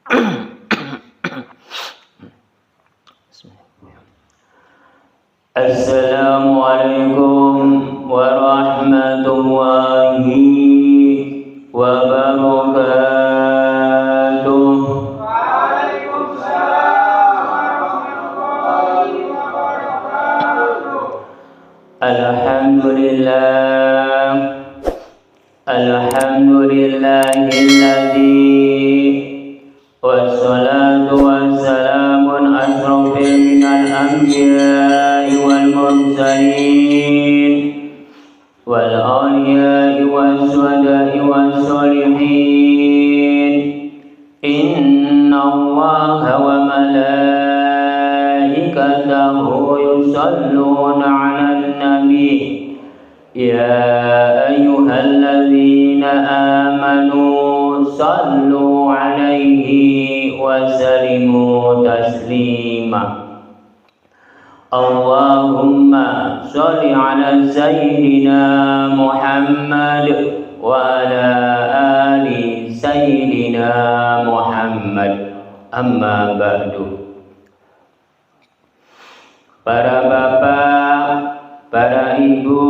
Assalamualaikum warahmatullahi wabarakatuh. Waalaikumsalam warahmatullahi wabarakatuh. Alhamdulillahilladzi wassalatu wassalamun asrofil minal anbiya'i wal mursalin wal awliya'i was suhada'i was sholihin. Inna Allaha wa malaikatahu yusalluna 'alan nabi ya ayyuhalladzina amanu sallu 'alaihi wa sallimu taslima. Allahumma sholli 'ala sayyidina Muhammad wa ala ali sayyidina Muhammad. Amma ba'du. Para bapak, para ibu,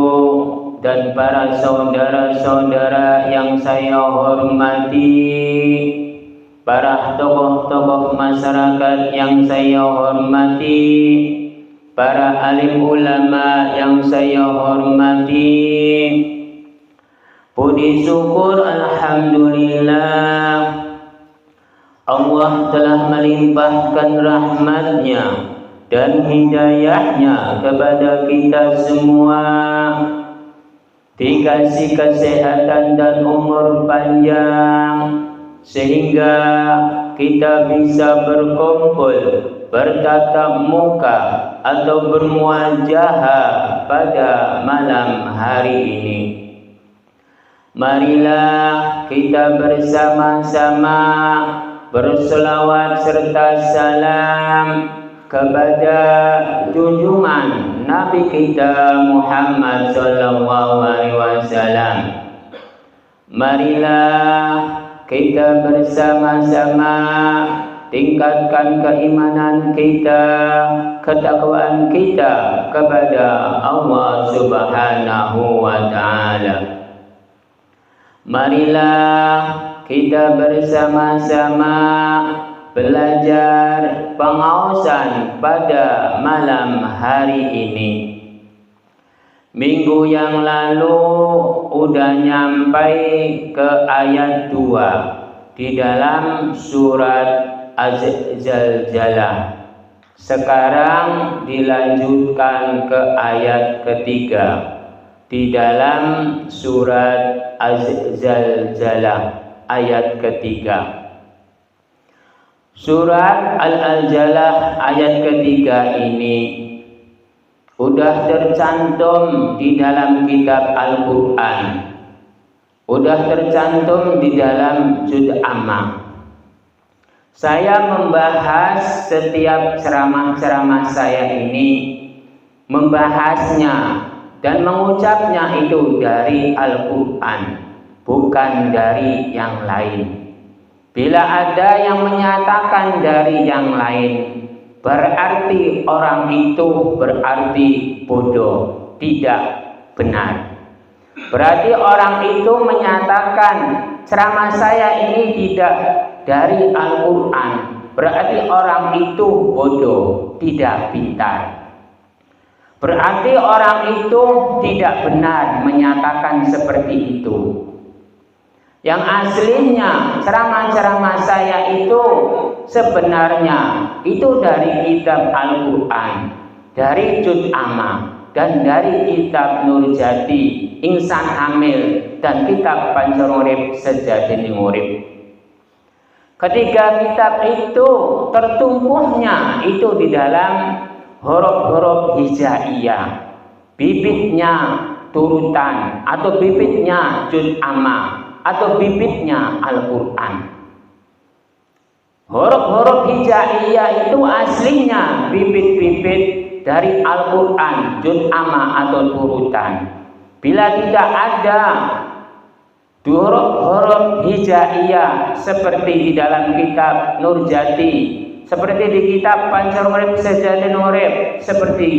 dan para saudara-saudara yang saya hormati, para tokoh-tokoh masyarakat yang saya hormati, para alim ulama yang saya hormati, puji syukur alhamdulillah Allah telah melimpahkan rahmat-Nya dan hidayahnya kepada kita semua, dikasih kesehatan dan umur panjang sehingga kita bisa berkumpul, bertatap muka atau bermuajahah pada malam hari ini. Marilah kita bersama-sama berselawat serta salam kepada junjungan Nabi kita Muhammad sallallahu alaihi wasallam. Marilah kita bersama-sama tingkatkan keimanan kita, ketakwaan kita kepada Allah Subhanahu wa taala. Marilah kita bersama-sama belajar pengaosan pada malam hari ini. Minggu yang lalu udah nyampai ke ayat 2 di dalam surat Az-Zalzalah. Sekarang dilanjutkan ke ayat ketiga di dalam surat Az-Zalzalah ayat ketiga. Surat Al-Aljalah ayat ketiga ini udah tercantum di dalam kitab Al-Quran, udah tercantum di dalam Juz Amma. Saya membahas setiap ceramah-ceramah saya ini, membahasnya dan mengucapnya itu dari Al-Quran, bukan dari yang lain. Bila ada yang menyatakan dari yang lain, berarti orang itu berarti bodoh, tidak benar. Berarti orang itu menyatakan ceramah saya ini tidak dari Al-Quran, berarti orang itu bodoh, tidak pintar. Berarti orang itu tidak benar menyatakan seperti itu. Yang aslinya ceramah-ceramah saya itu sebenarnya itu dari kitab Al-Quran, dari Juz Amma, dan dari kitab Nur Jati, Insan Hamil, dan kitab Pancarurip Sejati Urip. Ketiga kitab itu tertumpuhnya itu di dalam huruf-huruf hijaiyah, bibitnya turutan atau bibitnya Juz Amma atau bibitnya Al-Quran. Huruf-huruf hijaiyah itu aslinya bibit-bibit dari Al-Quran, Juz Amma atau turutan. Bila tidak ada huruf-huruf hijaiyah seperti di dalam kitab Nurjati, seperti di kitab Pancar Urip Sejati Urip, seperti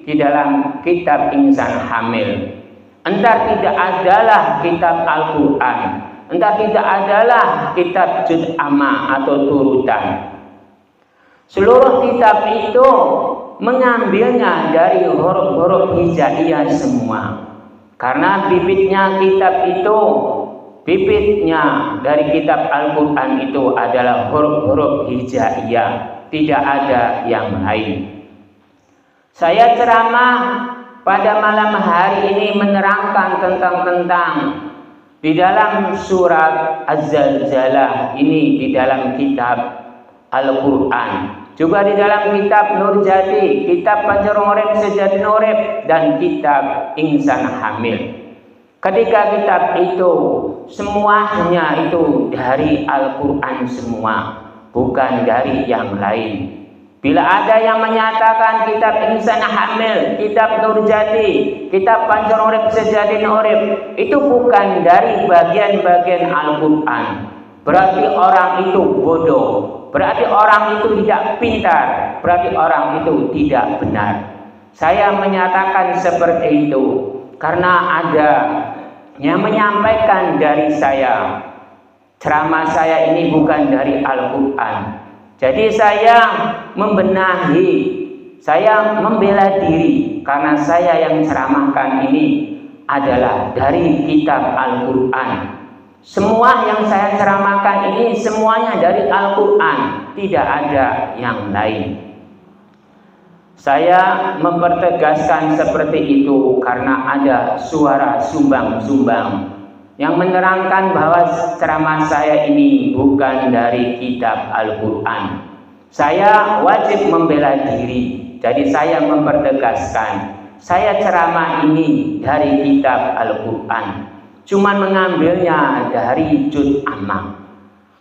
di dalam kitab Insan Hamil. Entah tidak adalah kitab Al-Quran, entah tidak adalah kitab Juz Amma atau turutan. Seluruh kitab itu mengambilnya dari huruf-huruf hijaiyah semua. Karena bibitnya kitab itu, bibitnya dari kitab Al-Quran itu adalah huruf-huruf hijaiyah, tidak ada yang lain. Saya ceramah pada malam hari ini menerangkan tentang di dalam surat Az-Zalzalah ini, di dalam kitab Al-Quran, juga di dalam kitab Nurjati, kitab Pancar Urip Sejati Urip, dan kitab Insan Hamil. Ketika kitab itu semuanya itu dari Al-Quran semua, bukan dari yang lain. Bila ada yang menyatakan kitab Insan Hamil, kitab Nurjati, kitab Pancar Urip Sejati Urip itu bukan dari bagian-bagian Al-Quran, berarti orang itu bodoh, berarti orang itu tidak pintar, berarti orang itu tidak benar. Saya menyatakan seperti itu karena ada yang menyampaikan dari saya, ceramah saya ini bukan dari Al-Quran. Jadi saya membenahi, saya membela diri karena saya yang ceramahkan ini adalah dari kitab Al-Quran. Semua yang saya ceramahkan ini semuanya dari Al-Quran, tidak ada yang lain. Saya mempertegaskan seperti itu karena ada suara sumbang-sumbang yang menerangkan bahwa ceramah saya ini bukan dari kitab Al-Quran. Saya wajib membela diri, jadi saya mempertegaskan, saya ceramah ini dari kitab Al-Quran, cuman mengambilnya dari Juz Amma.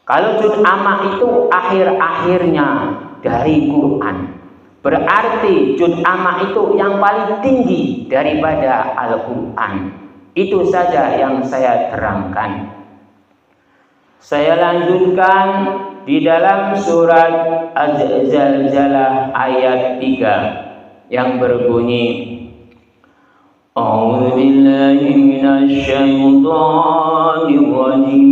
Kalau Juz Amma itu akhir-akhirnya dari Quran, berarti Juz Amma itu yang paling tinggi daripada Al-Quran. Itu saja yang saya terangkan. Saya lanjutkan di dalam surat Az-Zalzalah ayat 3 yang berbunyi, A'udzu billahi minasy syaithanir rajim.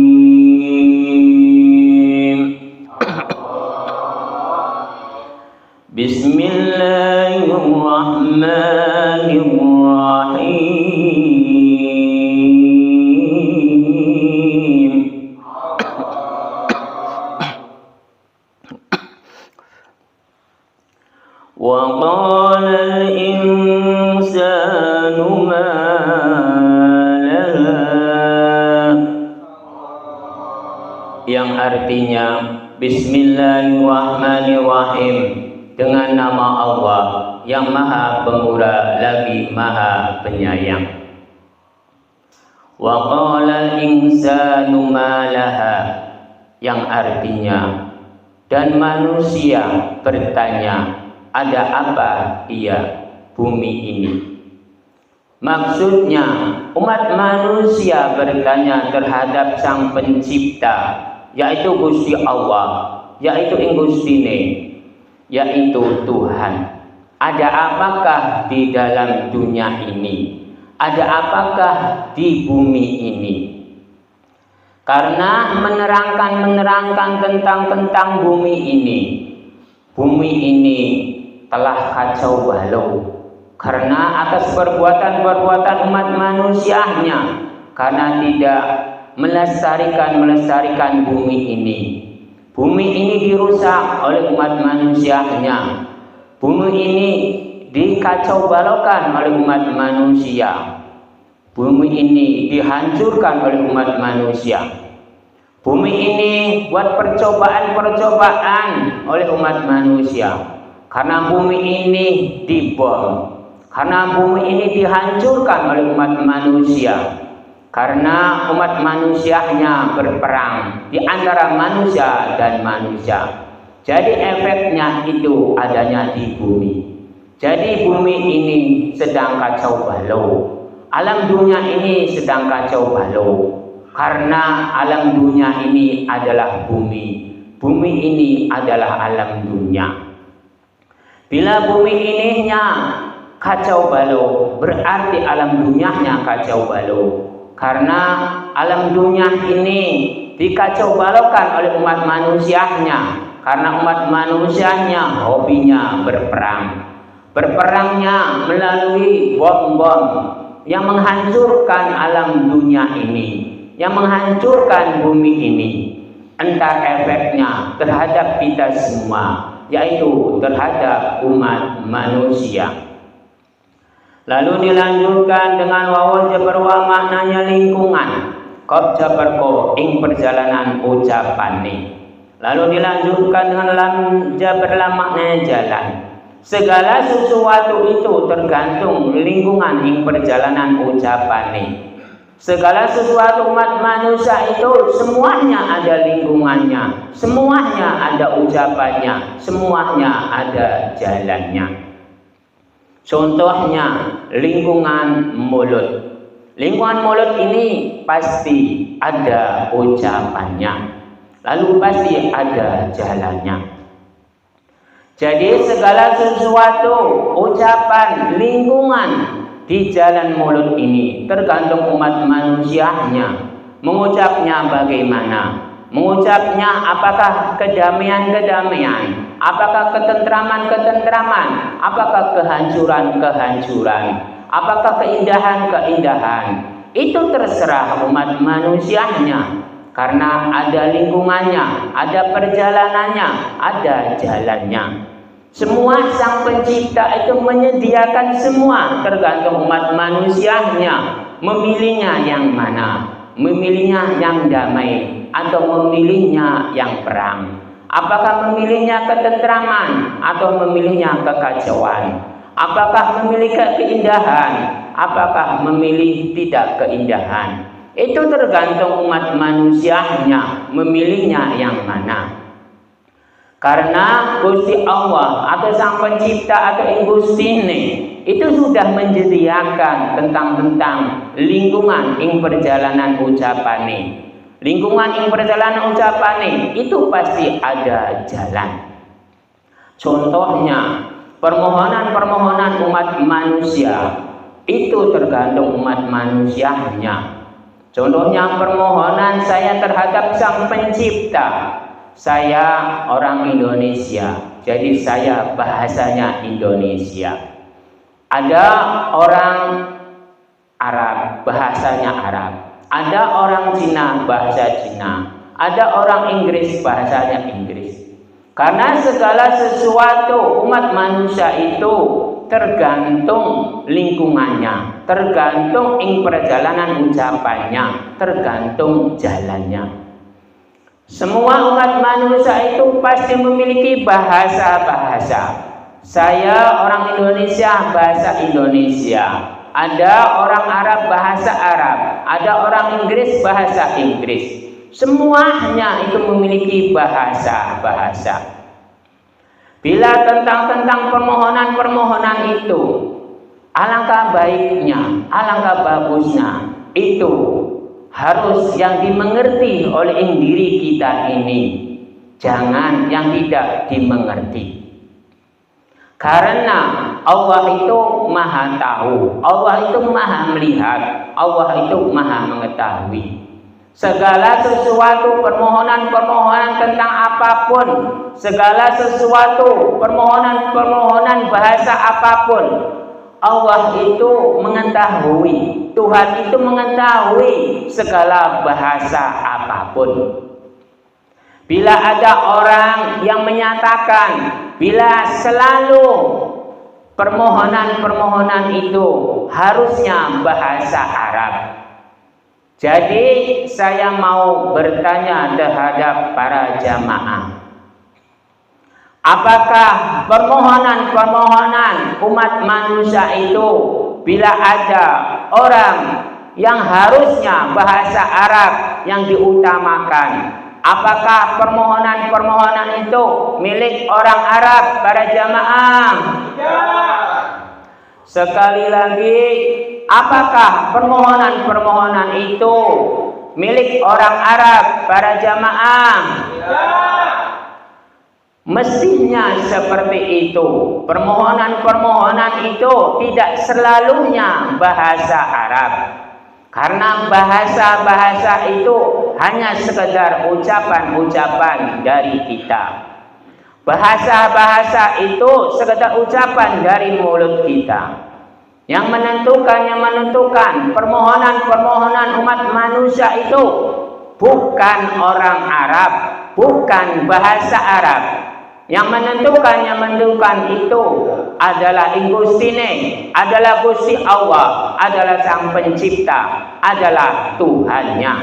Bismillahirrahmanirrahim. وقال الإنسان ما لها, yang artinya Bismillahirrahmanirrahim, dengan nama Allah yang Maha Pemurah lagi Maha Penyayang. Wa qala al-insanu ma laha, yang artinya dan manusia bertanya, ada apa ia bumi ini? Maksudnya umat manusia bertanya terhadap Sang Pencipta, yaitu Gusti Allah, yaitu Gustine, yaitu Tuhan. Ada apakah di dalam dunia ini? Ada apakah di bumi ini? Karena menerangkan tentang bumi ini. Bumi ini telah kacau balau karena atas perbuatan umat manusianya, karena tidak melestarikan bumi ini. Bumi ini dirusak oleh umat manusianya. Bumi ini dikacau balaukan oleh umat manusia. Bumi ini dihancurkan oleh umat manusia. Bumi ini buat percobaan oleh umat manusia. Karena bumi ini dibom, karena bumi ini dihancurkan oleh umat manusia, karena umat manusianya berperang di antara manusia dan manusia. Jadi efeknya itu adanya di bumi. Jadi bumi ini sedang kacau balau, alam dunia ini sedang kacau balau. Karena alam dunia ini adalah bumi. Bumi ini adalah alam dunia. Bila bumi ininya kacau balau, berarti alam dunianya kacau balau. Karena alam dunia ini dikacau balaukan oleh umat manusianya. Karena umat manusianya hobinya berperang. Berperangnya melalui bom-bom yang menghancurkan alam dunia ini, yang menghancurkan bumi ini. Entar efeknya terhadap kita semua, yaitu terhadap umat manusia. Lalu dilanjutkan dengan wawal jabarwa maknanya lingkungan. Kop jabarko ing perjalanan ucapan nih. Lalu dilanjutkan dengan lam jabarlah maknanya jalan. Segala sesuatu itu tergantung lingkungan ing perjalanan ucapan nih. Segala sesuatu umat manusia itu semuanya ada lingkungannya, semuanya ada ucapannya, semuanya ada jalannya. Contohnya lingkungan mulut. Lingkungan mulut ini pasti ada ucapannya, lalu pasti ada jalannya. Jadi segala sesuatu, ucapan, lingkungan di jalan mulut ini tergantung umat manusianya. Mengucapnya bagaimana? Mengucapnya apakah kedamaian-kedamaian? Apakah ketentraman-ketentraman? Apakah kehancuran-kehancuran? Apakah keindahan-keindahan? Itu terserah umat manusianya. Karena ada lingkungannya, ada perjalanannya, ada jalannya. Semua Sang Pencipta itu menyediakan semua, tergantung umat manusianya memilihnya yang mana. Memilihnya yang damai atau memilihnya yang perang. Apakah memilihnya ketentraman atau memilihnya kekacauan? Apakah memilih keindahan? Apakah memilih tidak keindahan? Itu tergantung umat manusianya memilihnya yang mana. Karena Gusti Allah atau Sang Pencipta atau Gusti ini itu sudah menyediakan tentang lingkungan ing perjalanan ucapan ini. Lingkungan ing perjalanan ucapan ini itu pasti ada jalan. Contohnya permohonan-permohonan umat manusia itu tergantung umat manusianya. Contohnya permohonan saya terhadap Sang Pencipta. Saya orang Indonesia, jadi saya bahasanya Indonesia. Ada orang Arab, bahasanya Arab. Ada orang Cina, bahasa Cina. Ada orang Inggris, bahasanya Inggris. Karena segala sesuatu umat manusia itu tergantung lingkungannya, tergantung ing perjalanan ucapannya, tergantung jalannya. Semua umat manusia itu pasti memiliki bahasa-bahasa. Saya orang Indonesia, bahasa Indonesia. Ada orang Arab, bahasa Arab. Ada orang Inggris, bahasa Inggris. Semuanya itu memiliki bahasa-bahasa. Bila tentang permohonan-permohonan itu, alangkah baiknya, alangkah bagusnya, itu harus yang dimengerti oleh diri kita ini. Jangan yang tidak dimengerti. Karena Allah itu maha tahu, Allah itu maha melihat, Allah itu maha mengetahui. Segala sesuatu permohonan-permohonan tentang apapun, segala sesuatu permohonan-permohonan bahasa apapun, Allah itu mengetahui, Tuhan itu mengetahui segala bahasa apapun. Bila ada orang yang menyatakan, bila selalu permohonan-permohonan itu harusnya bahasa Arab. Jadi saya mau bertanya terhadap para jamaah. Apakah permohonan-permohonan umat manusia itu bila ada orang yang harusnya bahasa Arab yang diutamakan, apakah permohonan-permohonan itu milik orang Arab para jamaah? Sekali lagi, apakah permohonan-permohonan itu milik orang Arab, para jamaah? Mestinya seperti itu. Permohonan-permohonan itu tidak selalunya bahasa Arab. Karena bahasa-bahasa itu hanya sekedar ucapan-ucapan dari kita. Bahasa-bahasa itu sekedar ucapan dari mulut kita. Yang menentukan permohonan-permohonan umat manusia itu bukan orang Arab, bukan bahasa Arab. Yang menentukan itu adalah Ingustine, adalah Gusti Allah, adalah Sang Pencipta, adalah Tuhannya.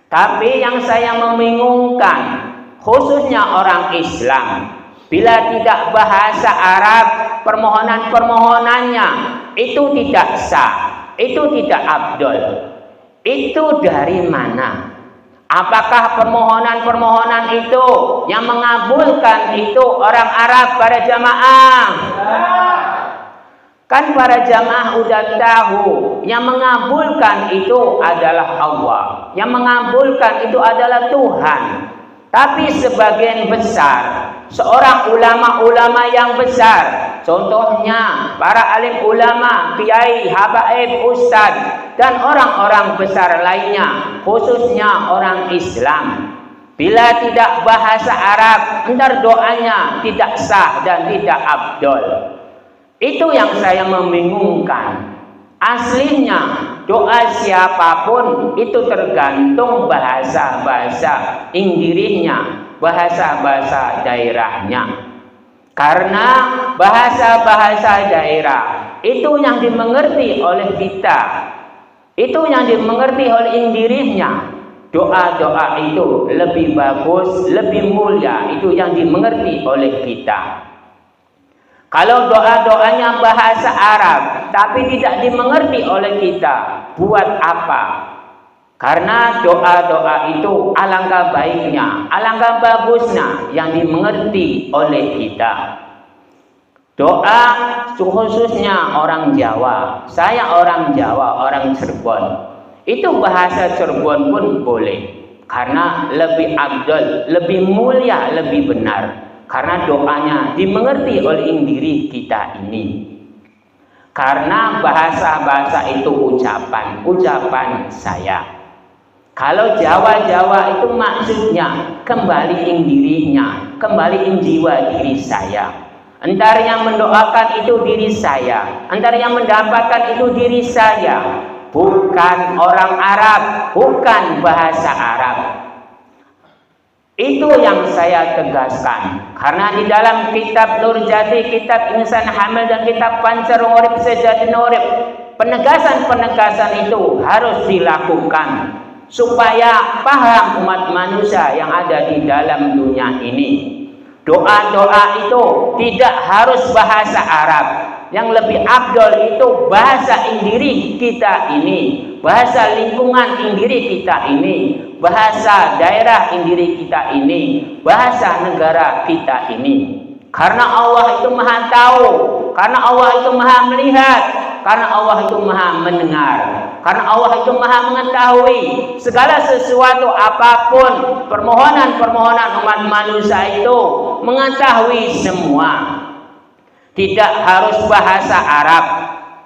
Tapi yang saya membingungkan, khususnya orang Islam, bila tidak bahasa Arab, permohonan-permohonannya itu tidak sah, itu tidak abdol. Itu dari mana? Apakah permohonan-permohonan itu yang mengabulkan itu orang Arab, para jamaah? Kan para jamaah udah tahu yang mengabulkan itu adalah Allah, yang mengabulkan itu adalah Tuhan. Tapi sebagian besar seorang ulama-ulama yang besar, contohnya para alim ulama, kiai, habaib, ustad, dan orang-orang besar lainnya, khususnya orang Islam, bila tidak bahasa Arab, entar doanya tidak sah dan tidak abdol. Itu yang saya membingungkan. Aslinya doa siapapun itu tergantung bahasa-bahasa inggirihnya, bahasa-bahasa daerahnya. Karena bahasa-bahasa daerah itu yang dimengerti oleh kita, itu yang dimengerti oleh inggirihnya. Doa-doa itu lebih bagus, lebih mulia, itu yang dimengerti oleh kita. Kalau doa-doanya bahasa Arab tapi tidak dimengerti oleh kita, buat apa? Karena doa-doa itu alangkah baiknya, alangkah bagusnya yang dimengerti oleh kita. Doa khususnya orang Jawa, saya orang Jawa, orang Cirebon. Itu bahasa Cirebon pun boleh, karena lebih abdul, lebih mulia, lebih benar. Karena doanya dimengerti oleh indiri kita ini. Karena bahasa-bahasa itu ucapan saya. Kalau Jawa-Jawa itu maksudnya kembali indirinya, kembali jiwa diri saya. Entar yang mendoakan itu diri saya, entar yang mendapatkan itu diri saya. Bukan orang Arab, bukan bahasa Arab. Itu yang saya tegaskan. Karena di dalam kitab Nurjati, kitab Insan Hamil, dan kitab Pancarung Urip Sejati Nurip, penegasan-penegasan itu harus dilakukan supaya paham umat manusia yang ada di dalam dunia ini. Doa-doa itu tidak harus bahasa Arab. Yang lebih abdol itu bahasa indiri kita ini, bahasa lingkungan indiri kita ini, bahasa daerah indiri kita ini, bahasa negara kita ini. Karena Allah itu maha tahu, karena Allah itu maha melihat, karena Allah itu maha mendengar, karena Allah itu maha mengetahui segala sesuatu apapun. Permohonan-permohonan umat manusia itu mengetahui semua. Tidak harus bahasa Arab,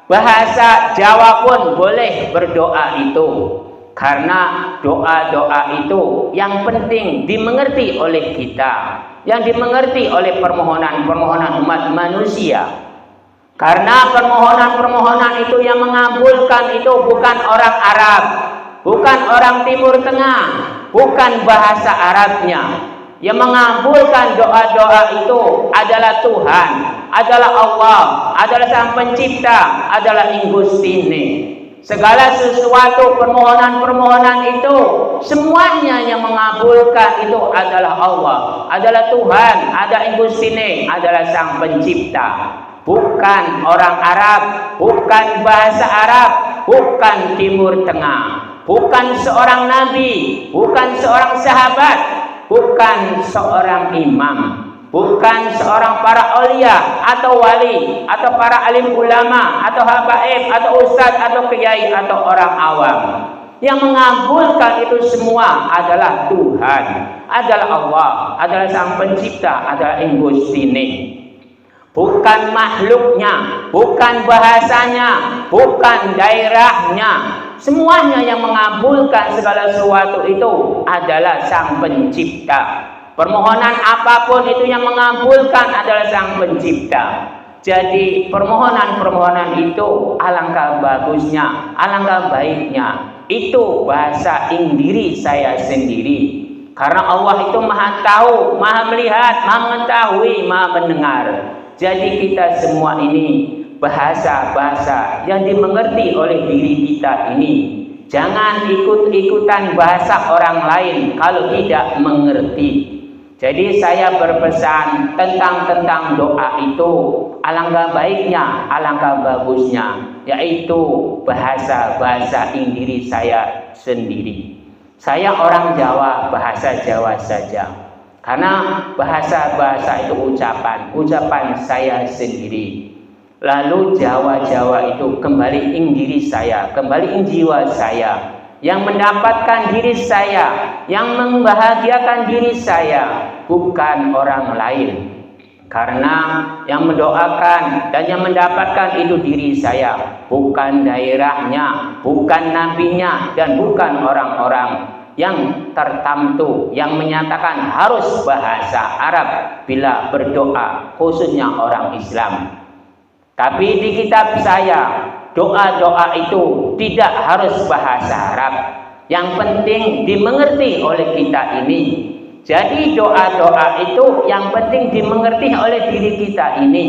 bahasa Jawa pun boleh berdoa itu. Karena doa-doa itu yang penting dimengerti oleh kita, yang dimengerti oleh permohonan-permohonan umat manusia. Karena permohonan-permohonan itu yang mengabulkan itu bukan orang Arab, bukan orang Timur Tengah, bukan bahasa Arabnya. Yang mengabulkan doa-doa itu adalah Tuhan, adalah Allah, adalah Sang Pencipta, adalah Ingustine. Segala sesuatu permohonan-permohonan itu semuanya yang mengabulkan itu adalah Allah, adalah Tuhan, ada Ingustine, adalah Sang Pencipta. Bukan orang Arab, bukan bahasa Arab, bukan Timur Tengah, bukan seorang nabi, bukan seorang sahabat, bukan seorang imam, bukan seorang para aulia atau wali atau para alim ulama atau habaib atau ustadz atau kiai atau orang awam. Yang mengabulkan itu semua adalah Tuhan, adalah Allah, adalah Sang Pencipta, adalah Engustine. Bukan makhluknya, bukan bahasanya, bukan daerahnya. Semuanya yang mengabulkan segala sesuatu itu adalah Sang Pencipta. Permohonan apapun itu yang mengabulkan adalah Sang Pencipta. Jadi permohonan-permohonan itu alangkah bagusnya, alangkah baiknya. Itu bahasa diri saya sendiri. Karena Allah itu maha tahu, maha melihat, maha mengetahui, maha mendengar. Jadi kita semua ini bahasa-bahasa yang dimengerti oleh diri kita ini. Jangan ikut-ikutan bahasa orang lain kalau tidak mengerti. Jadi saya berpesan tentang doa itu, alangkah baiknya, alangkah bagusnya, yaitu bahasa-bahasa diri saya sendiri. Saya orang Jawa, bahasa Jawa saja. Karena bahasa-bahasa itu ucapan saya sendiri. Lalu Jawa-Jawa itu kembali diri saya, kembali jiwa saya. Yang mendapatkan diri saya, yang membahagiakan diri saya, bukan orang lain. Karena yang mendoakan dan yang mendapatkan itu diri saya, bukan daerahnya, bukan nabinya, dan bukan orang-orang yang tertentu yang menyatakan harus bahasa Arab bila berdoa, khususnya orang Islam. Tapi di kitab saya, doa-doa itu tidak harus bahasa Arab. Yang penting dimengerti oleh kita ini. Jadi doa-doa itu yang penting dimengerti oleh diri kita ini.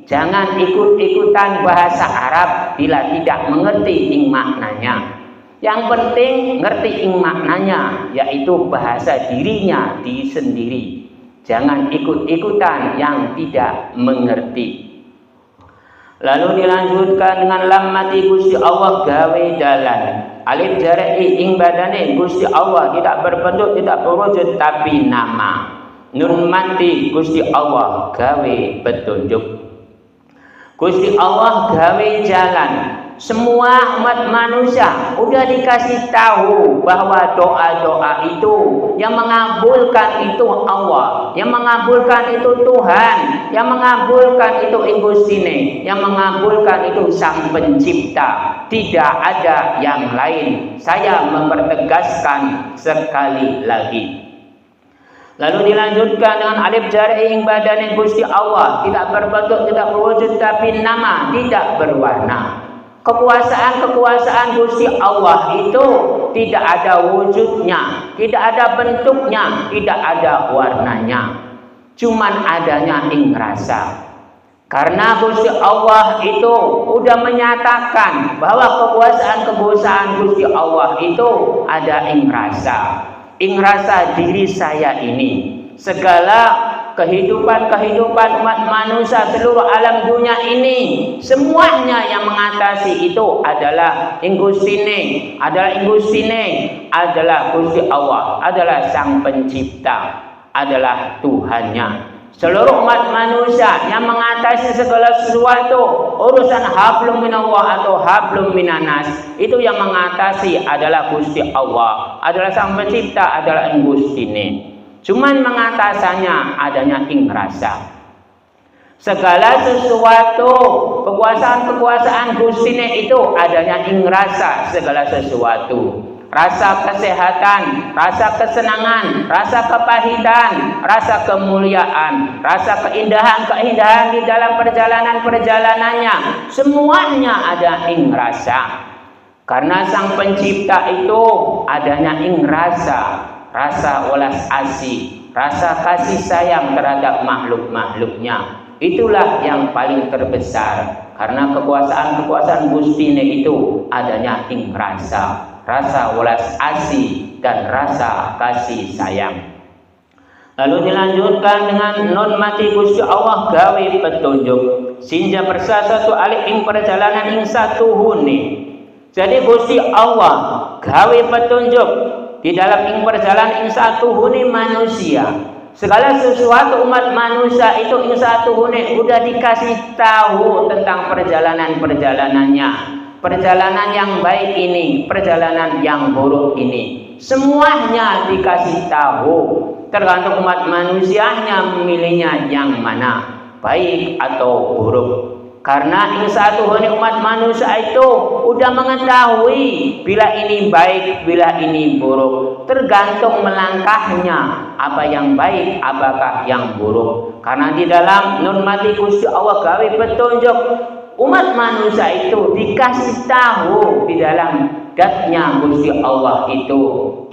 Jangan ikut-ikutan bahasa Arab bila tidak mengerti maknanya. Yang penting ngerti maknanya, yaitu bahasa dirinya di sendiri. Jangan ikut-ikutan yang tidak mengerti. Lalu dilanjutkan dengan lam mati Gusti Allah gawe dalan. Alif jarai ing badane Gusti Allah tidak berbentuk, tidak berwujud, tapi nama. Nun mati Gusti Allah gawe petunjuk. Gusti Allah gawe jalan. Semua umat manusia udah dikasih tahu bahwa doa-doa itu yang mengabulkan itu Allah, yang mengabulkan itu Tuhan, yang mengabulkan itu Engustine, yang mengabulkan itu Sang Pencipta. Tidak ada yang lain. Saya mempertegaskan sekali lagi. Lalu dilanjutkan dengan alif jari ing badane Gusti Allah tidak berbentuk, tidak berwujud, tapi nama, tidak berwarna. Kekuasaan Gusti Allah itu tidak ada wujudnya, tidak ada bentuknya, tidak ada warnanya. Cuman adanya ing rasa. Karena Gusti Allah itu udah menyatakan bahwa kekuasaan Gusti Allah itu ada ing rasa. Ing rasa diri saya ini. Segala kehidupan umat manusia seluruh alam dunia ini, semuanya yang mengatasi itu adalah Engustine, adalah Gusti Allah, adalah Sang Pencipta, adalah Tuhannya. Seluruh umat manusia yang mengatasi segala sesuatu, urusan hablum minallah atau hablum minanas, itu yang mengatasi adalah Gusti Allah, adalah Sang Pencipta, adalah Engustine. Cuman mengatasanya adanya ing rasa. Segala sesuatu, kekuasaan Gustine itu adanya ing rasa segala sesuatu. Rasa kesehatan, rasa kesenangan, rasa kepahitan, rasa kemuliaan, rasa keindahan di dalam perjalanannya. Semuanya ada ing rasa. Karena Sang Pencipta itu adanya ing rasa. Rasa welas asih, rasa kasih sayang terhadap makhluk-makhluknya. Itulah yang paling terbesar. Karena kekuasaan Gustine itu adanya ing rasa. Rasa welas asih dan rasa kasih sayang. Lalu dilanjutkan dengan non mati Gusti Allah gawe petunjuk. Sinja persa satu alih ing perjalanan ing satu huni. Jadi Gusti Allah gawe petunjuk. Di dalam ing perjalanan ing satu huni manusia. Segala sesuatu umat manusia itu ing satu huni udah dikasih tahu tentang perjalanannya. perjalanan yang baik ini, perjalanan yang buruk ini. Semuanya dikasih tahu. Tergantung umat manusianya memilihnya yang mana, baik atau buruk. Karena insatuhuni umat manusia itu udah mengetahui bila ini baik, bila ini buruk. Tergantung melangkahnya, apa yang baik, apakah yang buruk. Karena di dalam normatif Gusti Allah gawe petunjuk, umat manusia itu dikasih tahu di dalam datnya Gusti Allah itu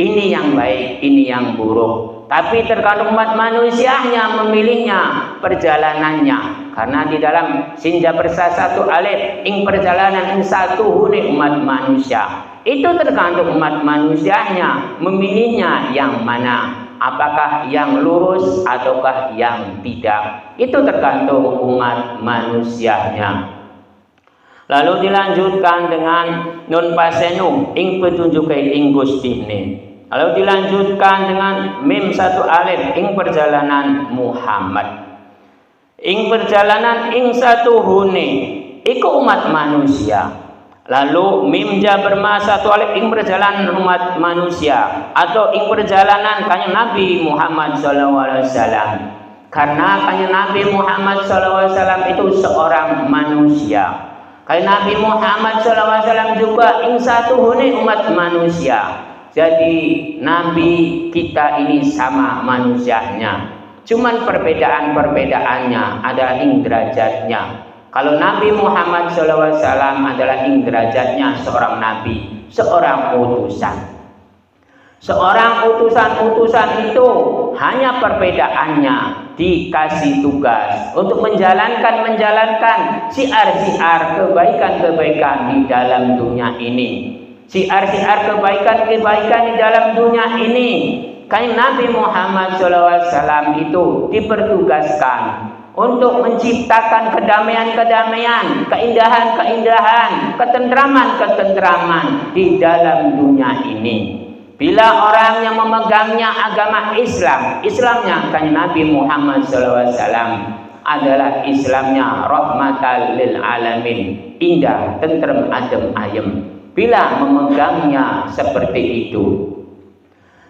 ini yang baik, ini yang buruk. Tapi tergantung umat manusianya memilihnya perjalanannya. Karena di dalam Sinja Bersa 1 alif ing perjalanan ing satu huni umat manusia. Itu tergantung umat manusianya memilihnya yang mana. Apakah yang lurus ataukah yang tidak. Itu tergantung umat manusianya. Lalu dilanjutkan dengan nun pasenu ing petunjuk ing Gustine. Lalu dilanjutkan dengan mim 1 alif ing perjalanan Muhammad. Ing perjalanan ing satu hune iku umat manusia. Lalu mim jabar ma 1 alif ing perjalanan umat manusia atau ing perjalanan kanjeng Nabi Muhammad SAW. Karena kanjeng Nabi Muhammad SAW itu seorang manusia. Kanjeng Nabi Muhammad SAW juga ing satu hune umat manusia. Jadi Nabi kita ini sama manusianya. Cuman perbedaan-perbedaannya adalah ing derajatnya. Kalau Nabi Muhammad SAW adalah ing derajatnya seorang Nabi, seorang utusan. Seorang utusan-utusan itu hanya perbedaannya dikasih tugas untuk menjalankan siar-siar kebaikan-kebaikan di dalam dunia ini. Siar-siar kebaikan-kebaikan di dalam dunia ini. Kanjeng Nabi Muhammad SAW itu dipertugaskan untuk menciptakan kedamaian-kedamaian, keindahan-keindahan, ketentraman-ketentraman di dalam dunia ini. Bila orang yang memegangnya agama Islam, Islamnya kanjeng Nabi Muhammad SAW adalah Islamnya rahmatan lil alamin, indah, tentrem, adem, ayem. Bila memegangnya seperti itu.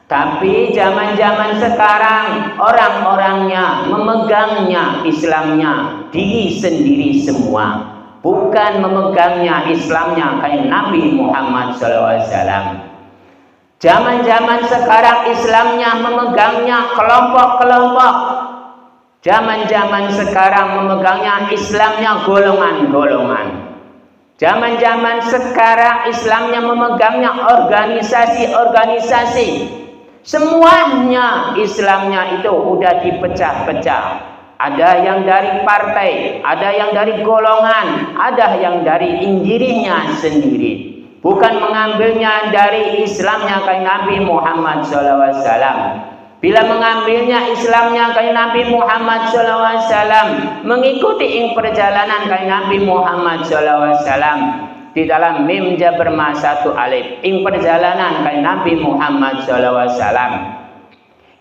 Tapi zaman-zaman sekarang orang-orangnya memegangnya Islamnya diri sendiri semua, bukan memegangnya Islamnya kayak Nabi Muhammad SAW. Zaman-zaman sekarang Islamnya memegangnya kelompok-kelompok. Zaman-zaman sekarang memegangnya Islamnya golongan-golongan. Zaman-zaman sekarang Islamnya memegangnya organisasi-organisasi. Semuanya Islamnya itu udah dipecah-pecah. Ada yang dari partai, ada yang dari golongan, ada yang dari dirinya sendiri. Bukan mengambilnya dari Islamnya kayak Nabi Muhammad SAW. Bila mengambilnya Islamnya kayak Nabi Muhammad SAW, mengikuti ing perjalanan kayak Nabi Muhammad SAW. Di dalam mim jabar ma 1 alif ing perjalanan kayak Nabi Muhammad SAW.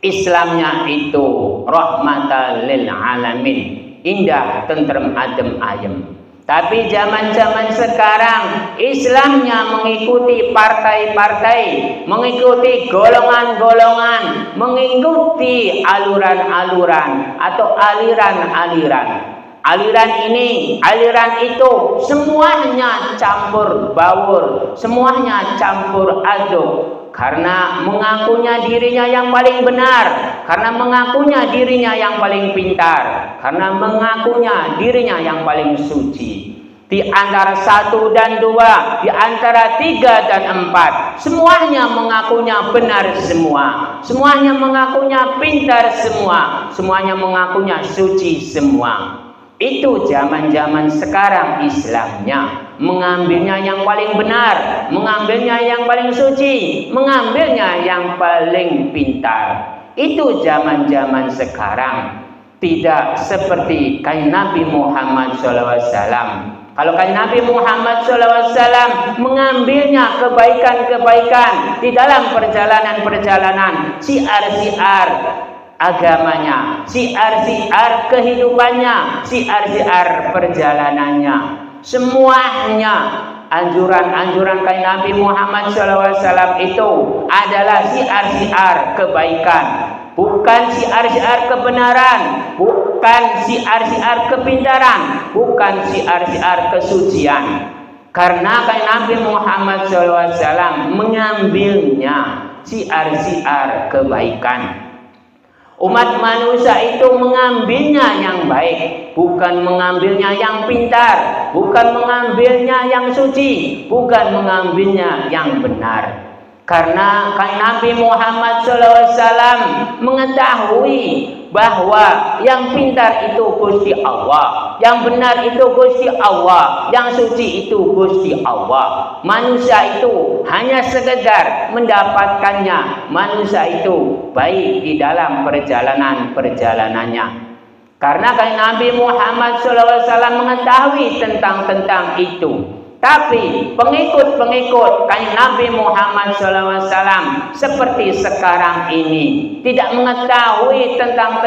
Islamnya itu rahmatan lil alamin, indah, tentrem, adem, ayem. Tapi zaman-zaman sekarang Islamnya mengikuti partai-partai, mengikuti golongan-golongan, mengikuti aluran-aluran atau aliran-aliran. Aliran ini, aliran itu, semuanya campur baur, semuanya campur aduk. Karena mengakunya dirinya yang paling benar, karena mengakunya dirinya yang paling pintar, karena mengakunya dirinya yang paling suci. Di antara 1 dan 2, di antara 3 dan 4, semuanya mengakunya benar semua, semuanya mengakunya pintar semua, semuanya mengakunya suci semua. Itu zaman-zaman sekarang Islamnya mengambilnya yang paling benar, mengambilnya yang paling suci, mengambilnya yang paling pintar. Itu zaman-zaman sekarang. Tidak seperti kayak Nabi Muhammad SAW. Kalau kayak Nabi Muhammad SAW mengambilnya kebaikan-kebaikan di dalam perjalanan-perjalanan, siar-siar agamanya, siar-siar kehidupannya, siar-siar perjalanannya, semuanya anjuran-anjuran kain Nabi Muhammad SAW itu adalah syiar-syiar kebaikan, bukan syiar-syiar kebenaran, bukan syiar-syiar kepintaran, bukan syiar-syiar kesucian. Karena kain Nabi Muhammad SAW mengambilnya syiar-syiar kebaikan. Umat manusia itu mengambilnya yang baik, bukan mengambilnya yang pintar, bukan mengambilnya yang suci, bukan mengambilnya yang benar. Karena kan Nabi Muhammad SAW mengetahui bahwa yang pintar itu Gusti Allah, yang benar itu Gusti Allah, yang suci itu Gusti Allah. Manusia itu hanya sekedar mendapatkannya. Manusia itu baik di dalam perjalanannya. Karena kan Nabi Muhammad SAW mengetahui tentang itu. Tapi pengikut-pengikut kain Nabi Muhammad SAW seperti sekarang ini tidak mengetahui tentang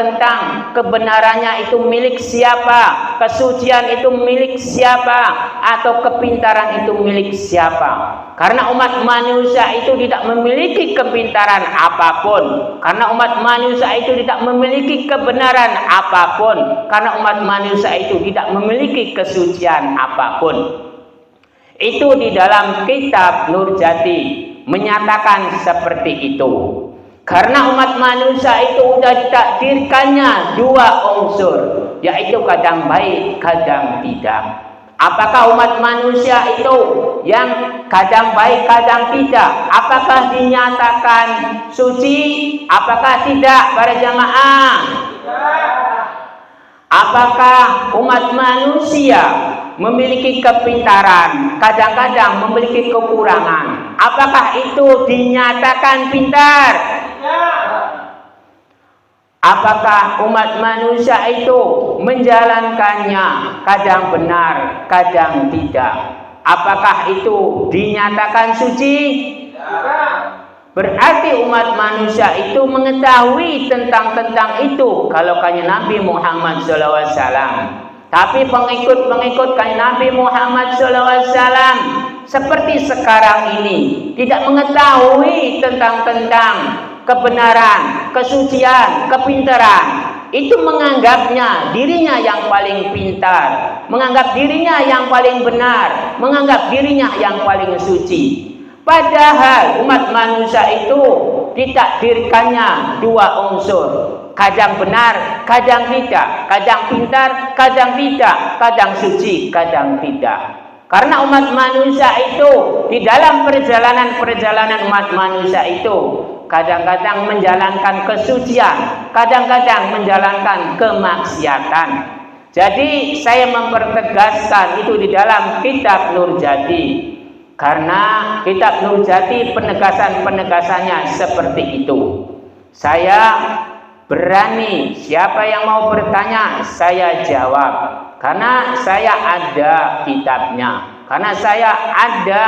kebenarannya itu milik siapa, kesucian itu milik siapa, atau kepintaran itu milik siapa. Karena umat manusia itu tidak memiliki kepintaran apapun, karena umat manusia itu tidak memiliki kebenaran apapun, karena umat manusia itu tidak memiliki kesucian apapun. Itu di dalam kitab Nurjati menyatakan seperti itu. Karena umat manusia itu sudah ditakdirkannya dua unsur, yaitu kadang baik, kadang tidak. Apakah umat manusia itu yang kadang baik, kadang tidak? Apakah dinyatakan suci? Apakah tidak para jamaah? Apakah umat manusia memiliki kepintaran, kadang-kadang memiliki kekurangan? Apakah itu dinyatakan pintar? Apakah umat manusia itu menjalankannya kadang benar, kadang tidak? Apakah itu dinyatakan suci? Berarti umat manusia itu mengetahui tentang itu kalau kayak Nabi Muhammad SAW. Tapi pengikut-pengikut kayak Nabi Muhammad SAW seperti sekarang ini tidak mengetahui tentang kebenaran, kesucian, kepintaran. Itu menganggapnya dirinya yang paling pintar, menganggap dirinya yang paling benar, menganggap dirinya yang paling suci. Padahal umat manusia itu ditakdirkannya dua unsur, kadang benar, kadang tidak, kadang pintar, kadang tidak, kadang suci, kadang tidak. Karena umat manusia itu di dalam perjalanan umat manusia itu kadang-kadang menjalankan kesucian, kadang-kadang menjalankan kemaksiatan. Jadi saya mempertegaskan itu di dalam kitab Nurjati. Karena kitab Nurjati penegasannya seperti itu. Saya berani, siapa yang mau bertanya saya jawab. Karena saya ada kitabnya, karena saya ada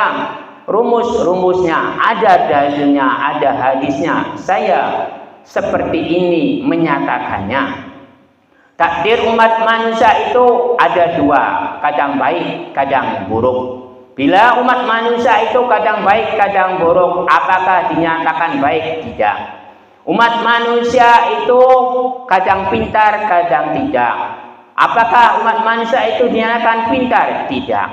rumus-rumusnya, ada dalilnya, ada hadisnya. Saya seperti ini menyatakannya. Takdir umat manusia itu ada dua, kadang baik, kadang buruk. Bila umat manusia itu kadang baik, kadang buruk, apakah dinyatakan baik? Tidak. Umat manusia itu kadang pintar, kadang tidak. Apakah umat manusia itu dinyatakan pintar? Tidak.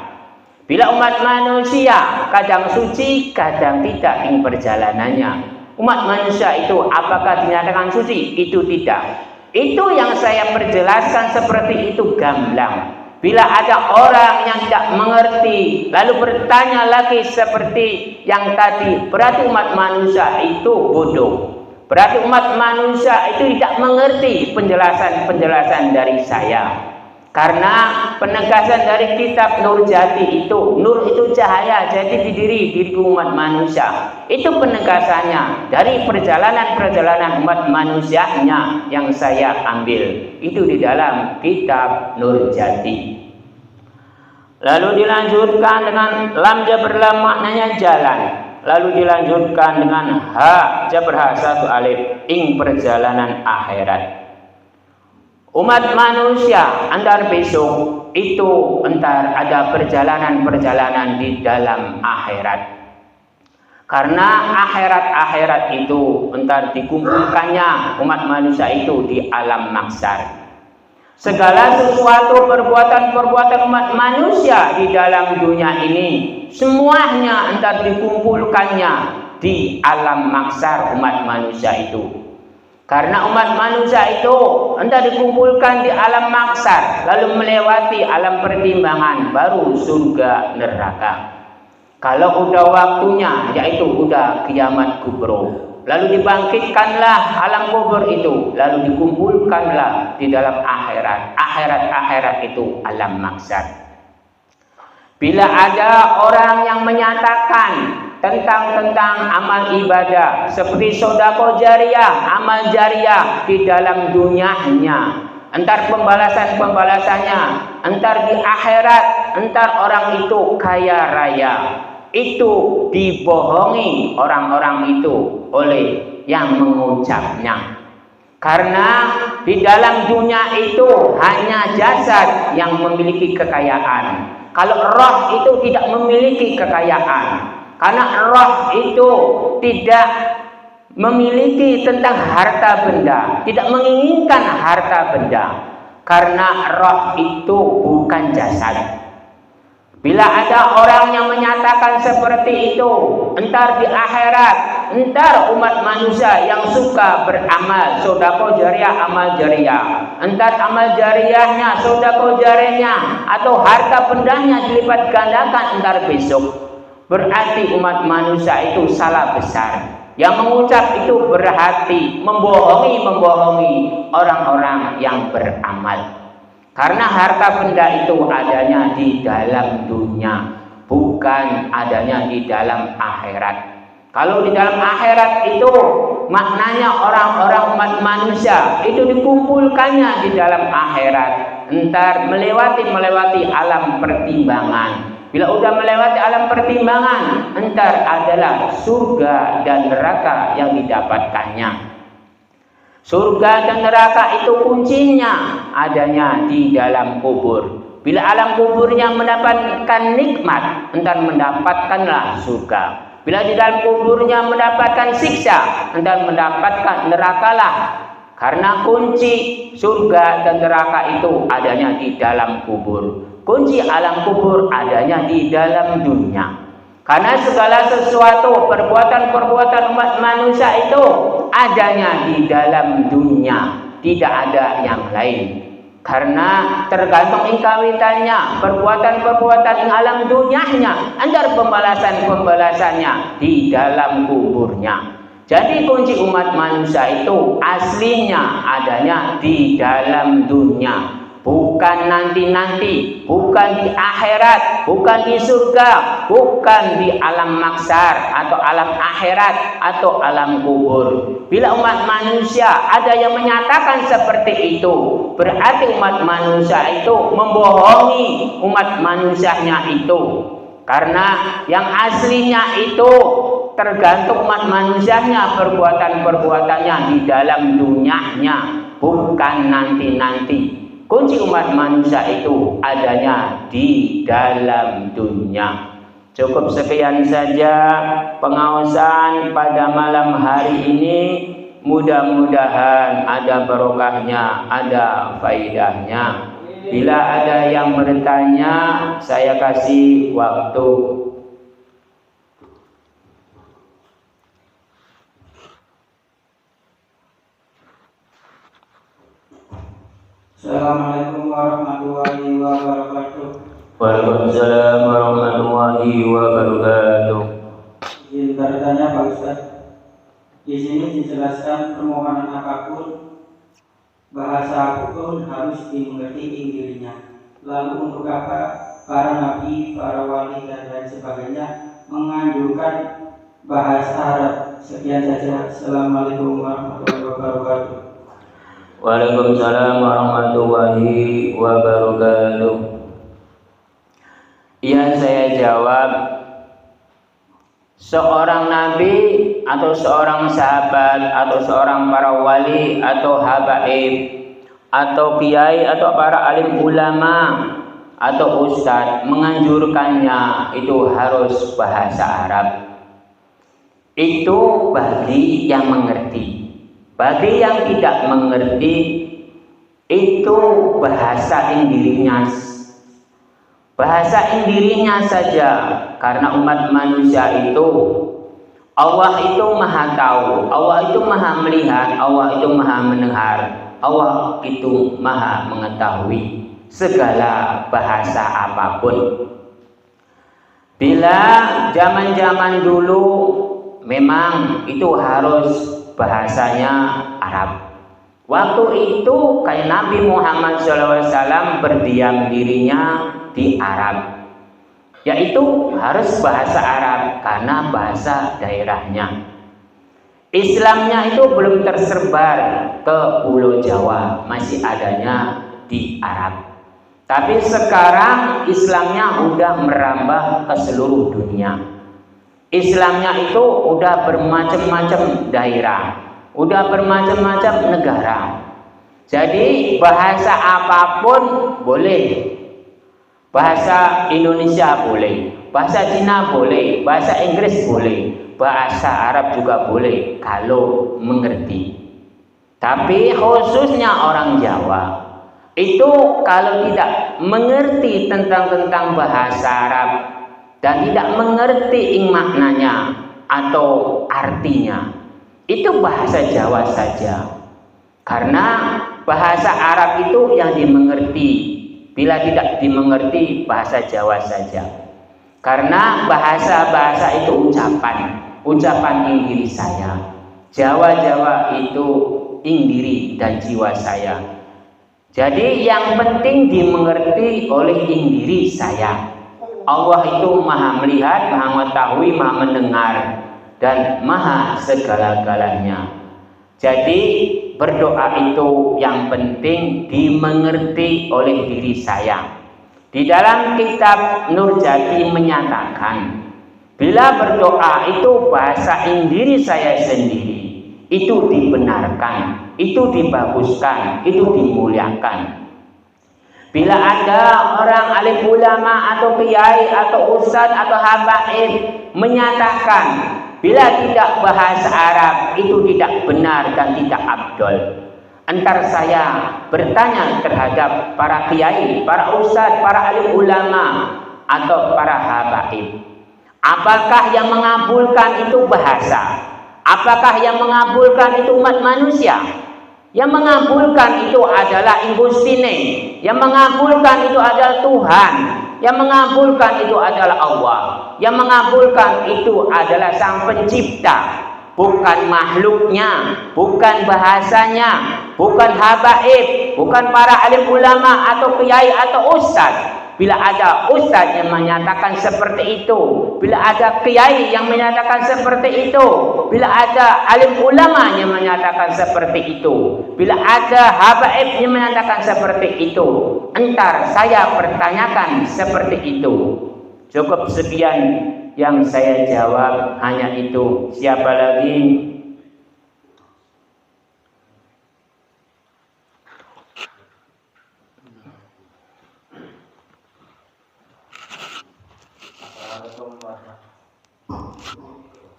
Bila umat manusia kadang suci, kadang tidak di perjalanannya. Umat manusia itu apakah dinyatakan suci? Itu tidak. Itu yang saya perjelaskan seperti itu gamblang. Bila ada orang yang tidak mengerti, lalu bertanya lagi seperti yang tadi, berarti umat manusia itu bodoh. Berarti umat manusia itu tidak mengerti penjelasan-penjelasan dari saya. Karena penegasan dari kitab Nurjati itu, nur itu cahaya, jadi di diri umat manusia. Itu penegasannya dari perjalanan umat manusianya yang saya ambil. Itu di dalam kitab Nurjati. Lalu dilanjutkan dengan lam jabar lam maknanya jalan. Lalu dilanjutkan dengan ha jabar ha satu alif ing perjalanan akhirat. Umat manusia antar besok itu entar ada perjalanan-perjalanan di dalam akhirat. Karena akhirat itu entar dikumpulkannya umat manusia itu di alam mahsyar. Segala sesuatu perbuatan-perbuatan umat manusia di dalam dunia ini semuanya entar dikumpulkannya di alam mahsyar umat manusia itu. Karena umat manusia itu entar dikumpulkan di alam mahsyar lalu melewati alam pertimbangan baru surga neraka. Kalau udah waktunya, yaitu udah kiamat kubro, lalu dibangkitkanlah alam kubur itu, lalu dikumpulkanlah di dalam akhirat. Akhirat itu alam mahsyar. Bila ada orang yang menyatakan tentang amal ibadah seperti sedekah jariyah, amal jariyah di dalam dunianya, entar pembalasannya, entar di akhirat, entar orang itu kaya raya. Itu dibohongi orang-orang itu oleh yang mengucapnya. Karena di dalam dunia itu hanya jasad yang memiliki kekayaan. Kalau roh itu tidak memiliki kekayaan. Karena roh itu tidak memiliki tentang harta benda, tidak menginginkan harta benda. Karena roh itu bukan jasad. Bila ada orang yang menyatakan seperti itu, entar di akhirat, entar umat manusia yang suka beramal, sedekah jariyah, amal jariyah, entar amal jariyahnya, sedekah jariyahnya, atau harta bendanya dilipat gandakan entar besok. Berarti umat manusia itu salah besar. Yang mengucap itu berarti membohongi orang-orang yang beramal. Karena harta benda itu adanya di dalam dunia, bukan adanya di dalam akhirat. Kalau di dalam akhirat itu maknanya orang-orang umat manusia itu dikumpulkannya di dalam akhirat. Entar melewati alam pertimbangan. Bila udah melewati alam pertimbangan, entar adalah surga dan neraka yang didapatkannya. Surga dan neraka itu kuncinya adanya di dalam kubur. Bila alam kuburnya mendapatkan nikmat, entar mendapatkanlah surga. Bila di dalam kuburnya mendapatkan siksa, entar mendapatkan nerakalah. Karena kunci surga dan neraka itu adanya di dalam kubur. Kunci alam kubur adanya di dalam dunia. Karena segala sesuatu perbuatan-perbuatan umat manusia itu adanya di dalam dunia, tidak ada yang lain. Karena tergantung ingkawitannya, perbuatan-perbuatan yang alam dunianya, antar pembalasannya di dalam kuburnya. Jadi kunci umat manusia itu aslinya adanya di dalam dunia. Bukan nanti-nanti, bukan di akhirat, bukan di surga, bukan di alam mahsyar atau alam akhirat atau alam kubur. Bila umat manusia ada yang menyatakan seperti itu, berarti umat manusia itu membohongi umat manusianya itu. Karena yang aslinya itu tergantung umat manusianya, perbuatan-perbuatannya di dalam dunianya, bukan nanti-nanti. Kunci umat manusia itu adanya di dalam dunia. Cukup sekian saja pengawasan pada malam hari ini. Mudah-mudahan ada barokahnya, ada faidahnya. Bila ada yang bertanya, saya kasih waktu. Assalamualaikum warahmatullahi wabarakatuh. Waalaikumsalam warahmatullahi wabarakatuh. Izin bertanya Pak Ustaz. Di sini dijelaskan permohonan apapun bahasa apapun harus dimengerti intinya. Lalu untuk apa para nabi, para wali dan lain sebagainya menganjurkan bahasa Arab? Sekian saja. Assalamualaikum warahmatullahi wabarakatuh. Waalaikumsalam warahmatullahi wabarakatuh. Ya, saya jawab, seorang nabi atau seorang sahabat atau seorang para wali atau habaib atau kiai atau para alim ulama atau ustadz menganjurkannya itu harus bahasa Arab. Itu bagi yang mengerti. Bagi yang tidak mengerti, itu bahasa Inggrisnya saja. Karena umat manusia itu, Allah itu maha tahu, Allah itu maha melihat, Allah itu maha mendengar, Allah itu maha mengetahui segala bahasa apapun. Bila zaman-zaman dulu memang itu harus bahasanya Arab. Waktu itu kayak Nabi Muhammad SAW berdiam dirinya di Arab, yaitu harus bahasa Arab karena bahasa daerahnya. Islamnya itu belum tersebar ke Pulau Jawa, masih adanya di Arab. Tapi sekarang Islamnya udah merambah ke seluruh dunia. Islamnya itu udah bermacam-macam daerah, udah bermacam-macam negara. Jadi bahasa apapun boleh. Bahasa Indonesia boleh, bahasa Cina boleh, bahasa Inggris boleh, bahasa Arab juga boleh kalau mengerti. Tapi khususnya orang Jawa itu kalau tidak mengerti tentang bahasa Arab dan tidak mengerti maknanya atau artinya, itu bahasa Jawa saja. Karena bahasa Arab itu yang dimengerti. Bila tidak dimengerti, bahasa Jawa saja. Karena bahasa itu ucapan indiri saya. Jawa itu indiri dan jiwa saya. Jadi yang penting dimengerti oleh indiri saya. Allah itu maha melihat, maha mengetahui, maha mendengar, dan maha segala-galanya. Jadi berdoa itu yang penting dimengerti oleh diri saya. Di dalam kitab Nurjati menyatakan, bila berdoa itu bahasa diri saya sendiri, itu dibenarkan, itu dibaguskan, itu dimuliakan. Bila ada orang alim ulama atau kiai atau ustadz atau habaib menyatakan bila tidak bahasa Arab itu tidak benar dan tidak abdol, entar saya bertanya terhadap para kiai, para ustadz, para alim ulama atau para habaib, apakah yang mengabulkan itu bahasa? Apakah yang mengabulkan itu umat manusia? Yang mengabulkan itu adalah Ingustine, yang mengabulkan itu adalah Tuhan, yang mengabulkan itu adalah Allah, yang mengabulkan itu adalah Sang Pencipta, bukan makhluknya, bukan bahasanya, bukan habaib, bukan para alim ulama atau kiai atau ustadz. Bila ada ustadz yang menyatakan seperti itu, bila ada kiai yang menyatakan seperti itu, bila ada alim ulama yang menyatakan seperti itu, bila ada habaib yang menyatakan seperti itu, entar saya pertanyakan seperti itu. Cukup sekian yang saya jawab, hanya itu. Siapa lagi?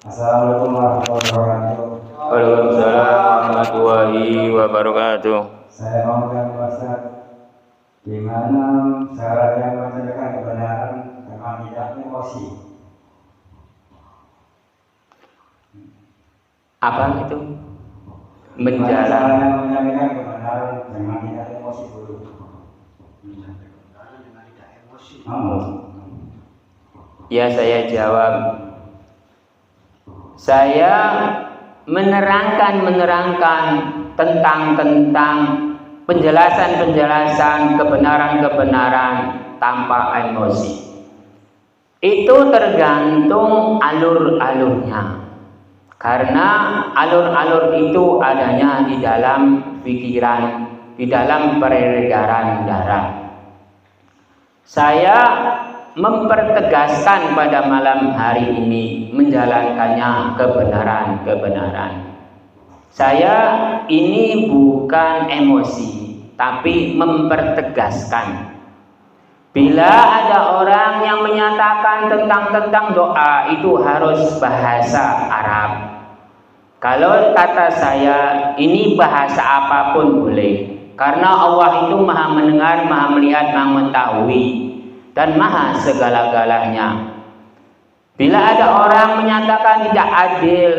Assalamualaikum warahmatullahi wabarakatuh. Waalaikumsalam warahmatullahi wabarakatuh. Saya mau bertanya Ustaz, gimana caranya menceritakan kebenaran dengan tidak emosi? Apa itu? Caranya menyampaikan kebenaran dengan tidak emosi dulu. Ya, saya jawab. Saya menerangkan tentang penjelasan kebenaran tanpa emosi. Itu tergantung alur-alurnya. Karena alur-alur itu adanya di dalam pikiran, di dalam peredaran darah. Saya mempertegaskan pada malam hari ini menjalankannya kebenaran. Saya ini bukan emosi, tapi mempertegaskan. Bila ada orang yang menyatakan tentang doa itu harus bahasa Arab. Kalau kata saya, ini bahasa apapun boleh. Karena Allah itu maha mendengar, maha melihat, maha mengetahui, dan maha segala-galanya. Bila ada orang menyatakan tidak adil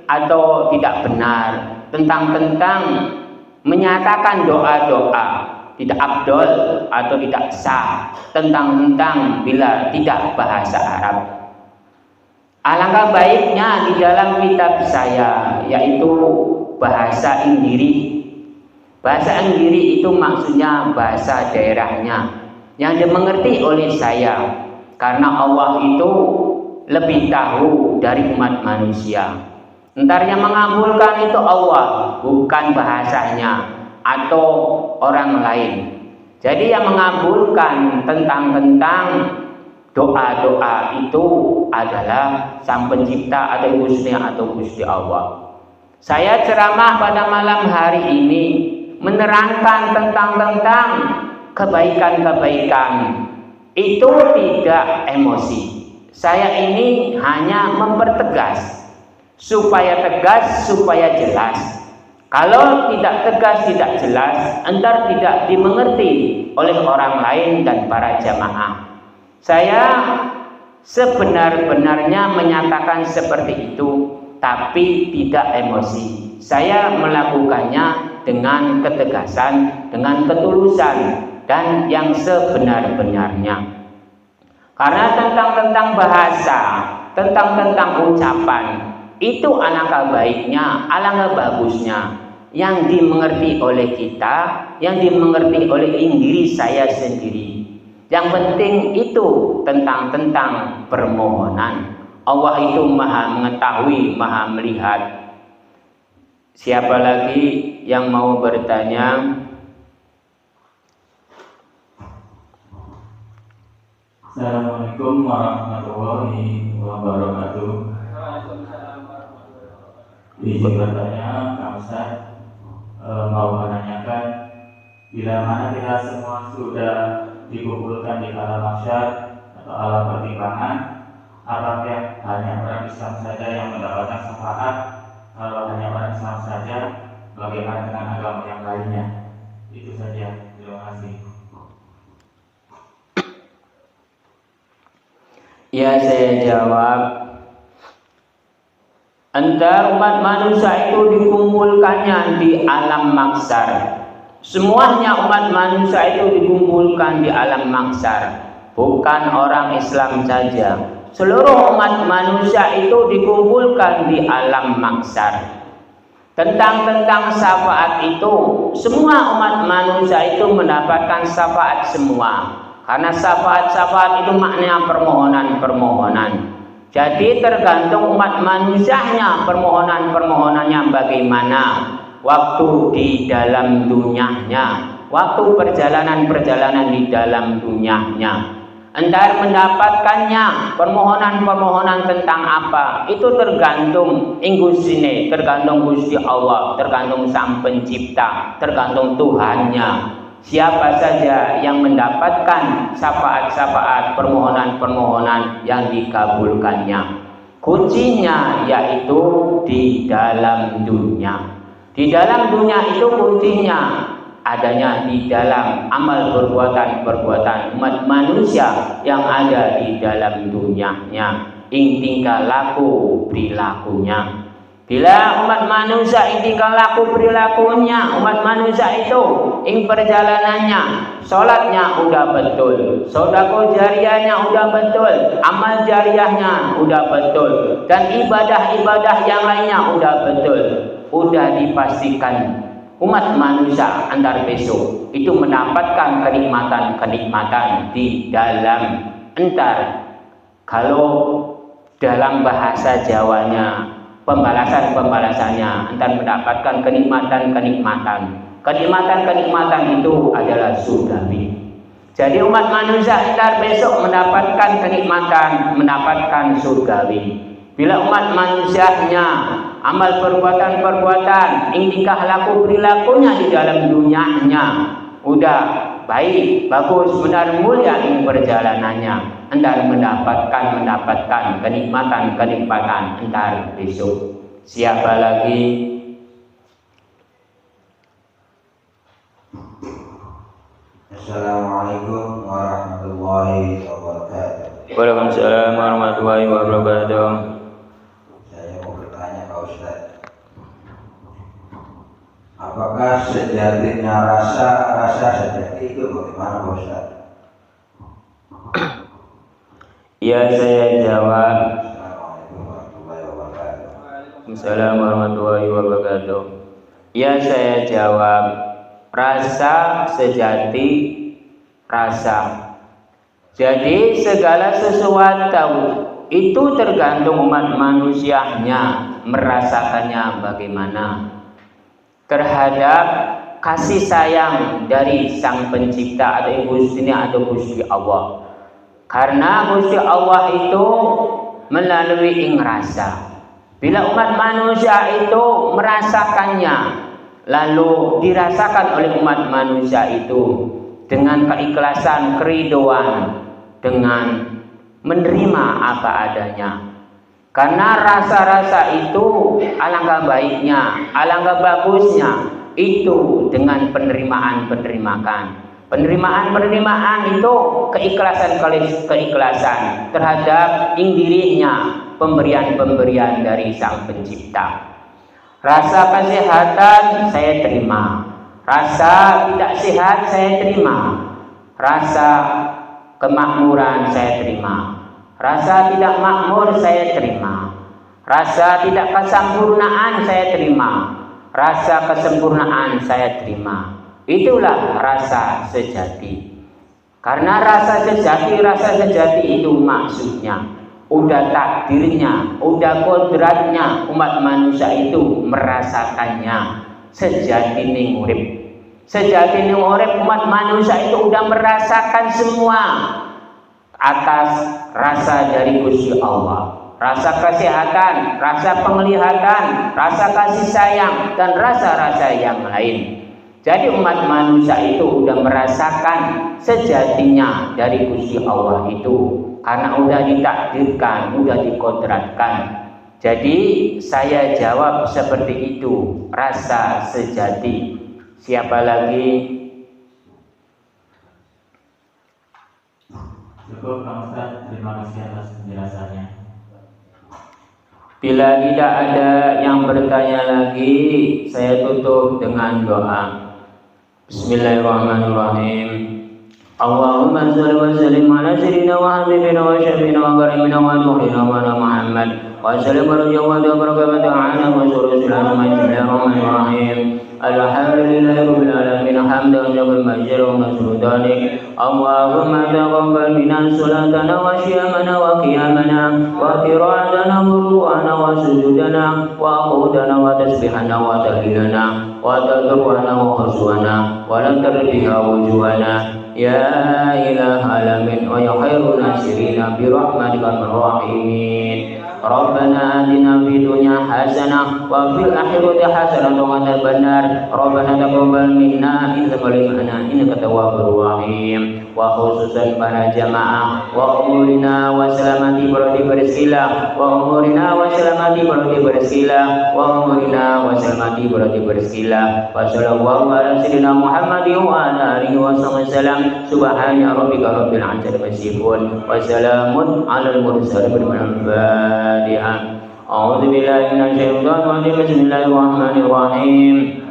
atau tidak benar tentang menyatakan doa-doa, tidak abdol atau tidak sah tentang bila tidak bahasa Arab. Alangkah baiknya di dalam kitab saya, yaitu bahasa Inggiri. Bahasa Inggiri itu maksudnya bahasa daerahnya yang dimengerti oleh saya, karena Allah itu lebih tahu dari umat manusia. Entar yang mengabulkan itu Allah, bukan bahasanya atau orang lain. Jadi yang mengabulkan tentang doa-doa itu adalah Sang Pencipta atau Gusti Allah. Saya ceramah pada malam hari ini menerangkan tentang kebaikan-kebaikan. Itu tidak emosi. Saya ini hanya mempertegas supaya tegas, supaya jelas. Kalau tidak tegas, tidak jelas, entar tidak dimengerti oleh orang lain dan para jamaah. Saya sebenar-benarnya menyatakan seperti itu, tapi tidak emosi. Saya melakukannya dengan ketegasan, dengan ketulusan, dan yang sebenar-benarnya. Karena tentang bahasa, tentang ucapan, itu alangkah baiknya, alangkah bagusnya yang dimengerti oleh kita, yang dimengerti oleh diri saya sendiri. Yang penting itu tentang permohonan. Allah itu maha mengetahui, maha melihat. Siapa lagi yang mau bertanya? Assalamualaikum warahmatullahi wabarakatuh. Izin bertanya, Kang Ustaz, mau menanyakan, bila mana kita semua sudah dikumpulkan di alam mahsyar atau alam pertimbangan, apakah hanya orang Islam saja yang mendapatkan syafaat? Kalau hanya orang Islam saja, bagaimana dengan agama yang lainnya? Itu saja. Terima kasih. Ya, saya jawab. Antara umat manusia itu dikumpulkannya di alam mahsyar. Semuanya umat manusia itu dikumpulkan di alam mahsyar, bukan orang Islam saja. Seluruh umat manusia itu dikumpulkan di alam mahsyar. Tentang syafaat itu, semua umat manusia itu mendapatkan syafaat semua. Karena syafaat itu maknanya permohonan. Jadi tergantung umat manusianya permohonannya bagaimana. Waktu di dalam dunianya, waktu perjalanan di dalam dunianya, entar mendapatkannya permohonan tentang apa, itu tergantung ingusine, tergantung Gusti Allah, tergantung Sang Pencipta, tergantung Tuhannya. Siapa saja yang mendapatkan syafaat permohonan yang dikabulkannya. Kuncinya yaitu di dalam dunia. Di dalam dunia itu kuncinya adanya di dalam amal perbuatan umat manusia yang ada di dalam dunianya, tingkah laku perilakunya. Bila umat manusia tingkah laku perilakunya, umat manusia itu perjalanannya, sholatnya udah betul, sedekah jariyahnya udah betul, amal jariyahnya udah betul, dan ibadah-ibadah yang lainnya udah betul, udah dipastikan umat manusia antar besok itu mendapatkan kenikmatan di dalam entar. Kalau dalam bahasa Jawanya, pembalasannya entar mendapatkan kenikmatan itu adalah surgawi. Jadi umat manusia entar besok mendapatkan kenikmatan, mendapatkan surgawi. Bila umat manusianya amal perbuatan tingkah laku perilakunya di dalam dunianya udah baik, bagus, benar, mulia ini perjalanannya. Entar mendapatkan kenikmatan entar besok. Siapa lagi? Assalamualaikum warahmatullahi wabarakatuh. Waalaikumsalam warahmatullahi wabarakatuh. Saya mau bertanya Pak Ustaz, apakah sejatinya rasa sejati itu bagaimana Pak Ustaz? Ya, saya jawab. Assalamualaikum warahmatullahi wabarakatuh. Waalaikumsalam warahmatullahi wabarakatuh. Ya, saya jawab. Rasa sejati, rasa. Jadi segala sesuatu itu tergantung umat manusianya merasakannya bagaimana terhadap kasih sayang dari Sang Pencipta atau Gusti Allah. Karena Gusti Allah itu melalui rasa. Bila umat manusia itu merasakannya, lalu dirasakan oleh umat manusia itu dengan keikhlasan, keridoan, dengan menerima apa adanya. Karena rasa-rasa itu alangkah baiknya, alangkah bagusnya itu dengan penerimaan itu keikhlasan terhadap dirinya, pemberian dari Sang Pencipta. Rasa kesehatan saya terima, rasa tidak sehat saya terima, rasa kemakmuran saya terima, rasa tidak makmur saya terima, rasa tidak kesempurnaan saya terima, rasa kesempurnaan saya terima. Itulah rasa sejati. Karena rasa sejati itu maksudnya udah takdirnya, udah kodratnya umat manusia itu merasakannya. Sejati ning urip umat manusia itu udah merasakan semua atas rasa dari Gusti Allah. Rasa kesehatan, rasa penglihatan, rasa kasih sayang, dan rasa-rasa yang lain. Jadi umat manusia itu udah merasakan sejatinya dari Gusti Allah itu. Karena udah ditakdirkan, udah dikodratkan. Jadi saya jawab seperti itu, rasa sejati. Siapa lagi? Cukup Pak Ustaz, terima kasih atas penjelasannya. Bila tidak ada yang bertanya lagi, saya tutup dengan doa. Bismillahirrahmanirrahim. Allahumma salli wa sallim ala sayyidina wa habibina wa syafiina wa karimina wa nuhina wa Muhammad wa sallim wa barakatuh ta'ala wa surah Bismillahirrahmanirrahim. Alhamdulillahi rabbil alamin hamdan wa majran wa sultanik. Allahumma taqabbal minna salatana wa syiyamana wa qiyamana wa qira'atana wa ru'ana wa sujudana wa qudana wa tasbihana wa tahlilana wa tadarruana wa khuswana wa la tarbiha wujuhana. Ya ilah alamin wa ya khairun nasirina bi rahmatika arrahim. Rabbana atina fid dunya hasanah wa fil akhirati hasanah wa qina adzabannar. Rabbana taqabbal minna innaka tawwabur rahim. Wa khususan para jamaah wa umurina wa salamati beradi bersila wa umurina wa salamati beradi bersila wa umurina wa salamati beradi bersila wa sallallahu ala sayyidina Muhammadin wa ala alihi wa sallam. Subhana rabbika rabbil izzati amma yasifun wa salamun alal mursalin al-Fatihah. A'udzu billahi minasy syaithanir rajim. Bismillahirrahmanirrahim.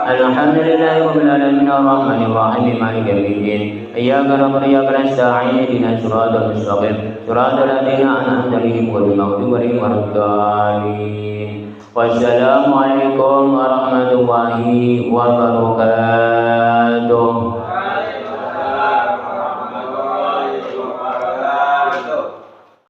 Alhamdulillahi rabbil alamin arrahmanir rahim maliki yaumiddin. Iyyaka na'budu wa iyyaka nasta'in ihdinas siratal mustaqim siratal ladzina an'amta 'alaihim ghairil maghdubi 'alaihim waladdallin. Wassalamu alaikum warahmatullahi wabarakatuh.